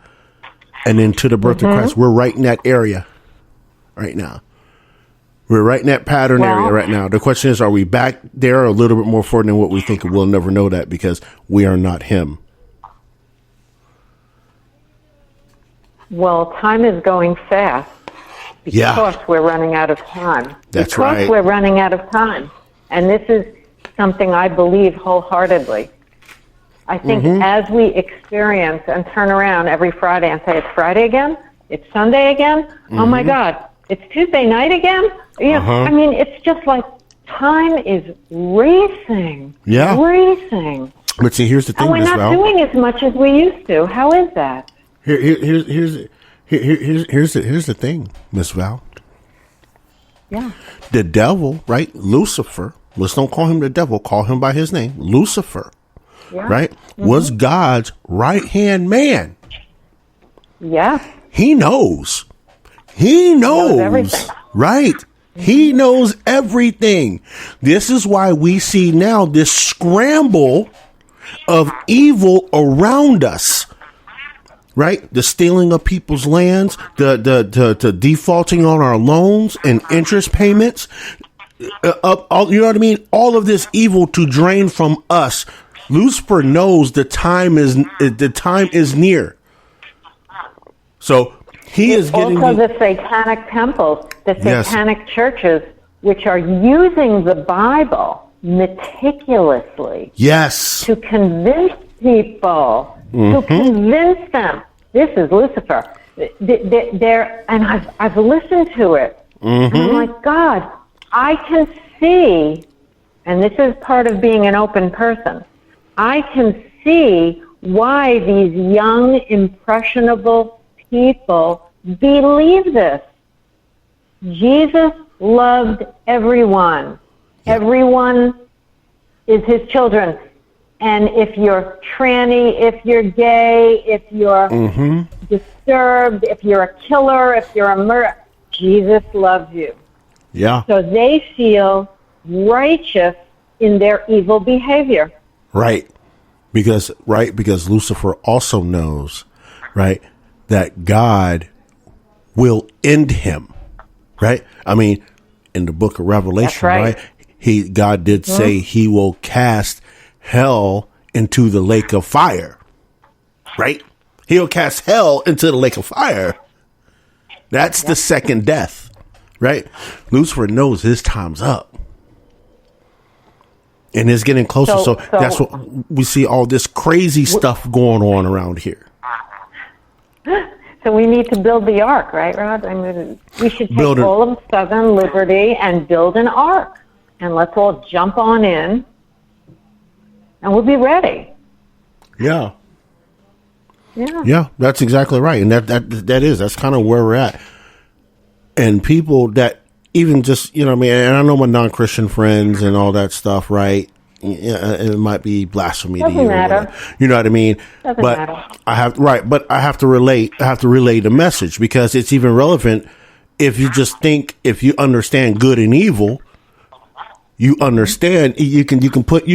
and then to the birth of Christ. We're right in that area right now. We're right in that pattern area right now. The question is, are we back there a little bit more forward than what we think? We'll never know that because we are not him. Well, time is going fast. Because we're running out of time. That's right. Because we're running out of time. And this is something I believe wholeheartedly. I think as we experience and turn around every Friday and say, it's Friday again? It's Sunday again? Oh, my God. It's Tuesday night again? I mean, it's just like time is racing. Yeah. Racing. But see, here's the thing, And we're Miss not Val. doing as much as we used to. How is that? Here's the thing, Miss Val. Yeah. The devil, right? Lucifer. Let's don't call him the devil. Call him by his name, Lucifer. Yeah. Right? Was God's right-hand man. Yeah. He knows. He knows everything. Right? He knows everything. This is why we see now this scramble of evil around us. Right? The stealing of people's lands, the defaulting on our loans and interest payments. You know what I mean? All of this evil to drain from us. Lucifer knows the time is near. So he is getting also the satanic temples, the satanic churches, which are using the Bible meticulously. Yes. To convince people, to convince them. This is Lucifer. And I've listened to it. And I'm like, God, I can see, and this is part of being an open person, I can see why these young, impressionable people believe this. Jesus loved everyone. Everyone is his children. And if you're tranny, if you're gay, if you're disturbed, if you're a killer, if you're a murderer, Jesus loves you. Yeah. So they feel righteous in their evil behavior. Right. Because Lucifer also knows, right, that God will end him. Right? I mean, in the book of Revelation, right? God did say he will cast hell into the lake of fire. Right? He'll cast hell into the lake of fire. That's the second death. Right? Lucifer knows his time's up. And it's getting closer. So that's what we see, all this crazy stuff going on around here. So we need to build the ark, right, Rod? I mean, we should take all of Southern Liberty and build an ark. And let's all jump on in. And we'll be ready. Yeah. Yeah. Yeah, that's exactly right. And that's kind of where we're at. And people that even just, you know what I mean, and I know my non-Christian friends and all that stuff, right? It might be blasphemy to you. Doesn't matter. You know what I mean? Doesn't but matter. I have to relay the message, because it's even relevant if you just think, if you understand good and evil, you understand you can put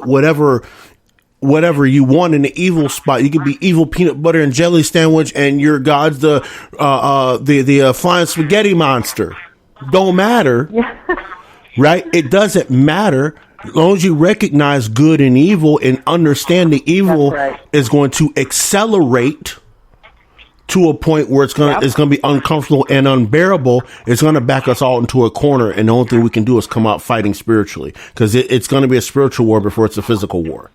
whatever you want in the evil spot. You could be evil peanut butter and jelly sandwich, and your God's the flying spaghetti monster. Don't matter, right? It doesn't matter as long as you recognize good and evil and understand the evil is going to accelerate to a point where it's going to be uncomfortable and unbearable. It's going to back us all into a corner, and the only thing we can do is come out fighting spiritually, because it's going to be a spiritual war before it's a physical war.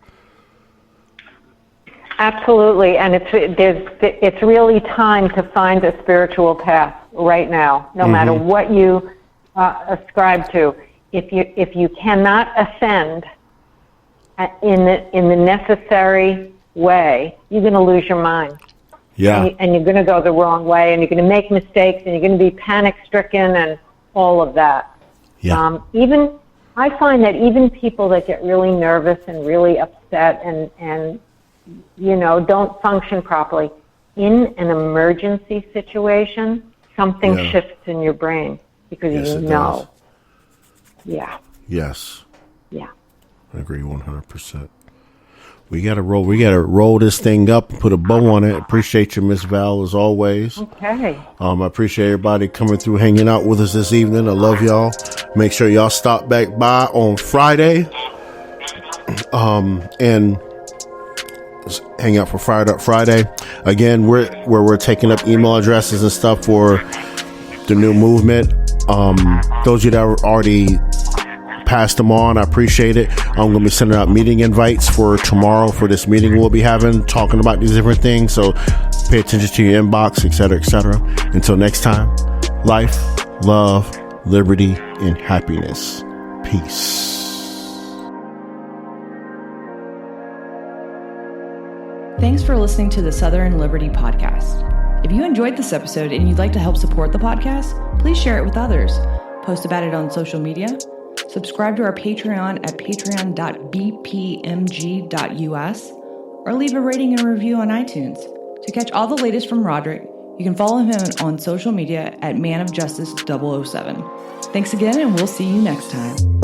Absolutely, and it's really time to find a spiritual path right now, no matter what you ascribe to. If you cannot ascend in the necessary way, you're going to lose your mind. Yeah, and you're going to go the wrong way, and you're going to make mistakes, and you're going to be panic-stricken, and all of that. Yeah. I find that even people that get really nervous and really upset and don't function properly, in an emergency situation, something shifts in your brain, because you know. Does. Yeah. Yes. Yeah. I agree 100%. We gotta roll this thing up and put a bow on it. Appreciate you, Miss Val, as always. Okay. I appreciate everybody coming through, hanging out with us this evening. I love y'all. Make sure y'all stop back by on Friday. And hang out for Fired Up Friday. Again, we're taking up email addresses and stuff for the new movement. Those of you that already passed them on, I appreciate it. I'm going to be sending out meeting invites for tomorrow for this meeting we'll be having, talking about these different things. So pay attention to your inbox, etc., etc. Until next time, life, love, liberty, and happiness. Peace. Peace. Thanks for listening to the Southern Liberty Podcast. If you enjoyed this episode and you'd like to help support the podcast, please share it with others. Post about it on social media. Subscribe to our Patreon at patreon.bpmg.us or leave a rating and review on iTunes. To catch all the latest from Roderick, you can follow him on social media at manofjustice007. Thanks again, and we'll see you next time.